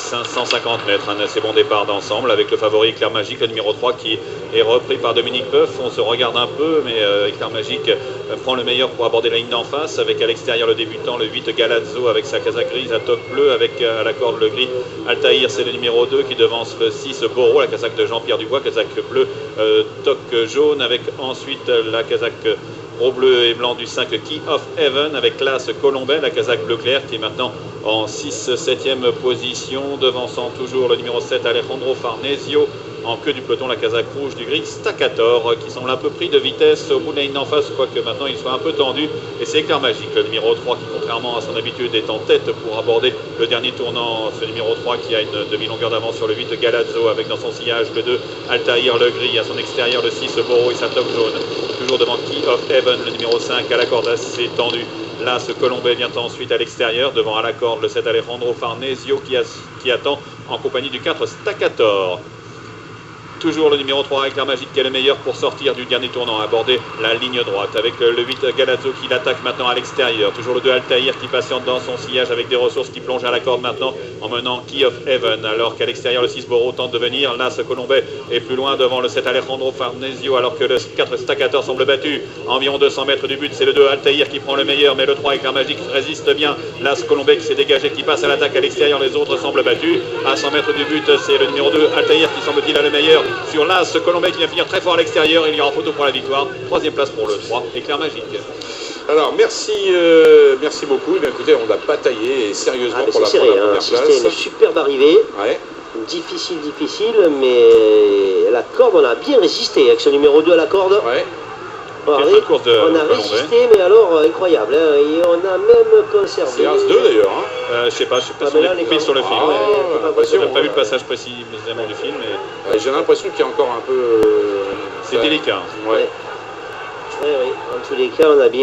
550 mètres. Un assez bon départ d'ensemble avec le favori Éclair Magique, le numéro 3 qui est repris par Dominique Peuf. On se regarde un peu, mais Éclair Magique prend le meilleur pour aborder la ligne d'en face. Avec à l'extérieur le débutant, le 8 Galazzo avec sa casaque grise à toque bleu. Avec à la corde le gris Altaïr, c'est le numéro 2 qui devance le 6 Boro, la casaque de Jean-Pierre Dubois, casaque bleu, toque jaune. Avec ensuite la casaque au bleu et blanc du 5 Key of Heaven avec classe Colombin, la casaque bleu clair qui est maintenant en 6-7e position, devançant toujours le numéro 7 Alejandro Farnesio. En queue du peloton, la casaque rouge du gris Staccator qui semble un peu pris de vitesse au bout de la ligne d'en face, quoique maintenant il soit un peu tendu. Et c'est Éclair Magique, le numéro 3 qui, contrairement à son habitude, est en tête pour aborder le dernier tournant. Ce numéro 3 qui a une demi-longueur d'avance sur le 8 Galazzo avec dans son sillage le 2 Altaïr le gris, à son extérieur le 6 Boro et sa toque jaune. Toujours devant Key of Heaven, le numéro 5 à la corde assez tendue. Là, ce Colombais vient ensuite à l'extérieur, devant à la corde le 7 Alejandro Farnesio qui attend en compagnie du 4 Staccator. Toujours le numéro 3 Éclair Magique qui est le meilleur pour sortir du dernier tournant, aborder la ligne droite avec le 8 Galazzo qui l'attaque maintenant à l'extérieur. Toujours le 2 Altaïr qui patiente dans son sillage avec des ressources qui plongent à la corde maintenant en menant Key of Heaven, alors qu'à l'extérieur le 6 Boro tente de venir. Là, ce Colombais est plus loin devant le 7 Alejandro Farnesio, alors que le 4 Staccator semble battu. Environ 200 mètres du but, c'est le 2 Altaïr qui prend le meilleur, mais le 3 Éclair Magique résiste bien. Là, ce Colombais qui s'est dégagé, qui passe à l'attaque à l'extérieur, les autres semblent battus. À 100 mètres du but, c'est le numéro 2 Altaïr qui semble-t-il a le meilleur. Sur là, ce Colombais qui vient finir très fort à l'extérieur, il y aura en photo pour la victoire. Troisième place pour le 3, Éclair Magique. Alors merci beaucoup. Eh bien, écoutez, on a bataillé sérieusement pour la serré, première place. C'était une superbe arrivée. Ouais. Difficile, mais la corde, on a bien résisté avec ce numéro 2 à la corde. Ouais. On a résisté, mais alors incroyable. Hein, et on a même conservé. C'est As-2 d'ailleurs. Je sais pas si là, on est pris sur le film. On n'a pas vu le passage précisément du film. Mais... j'ai l'impression qu'il y a encore un peu... c'est délicat. Ouais. Oui. En tous les cas, on a bien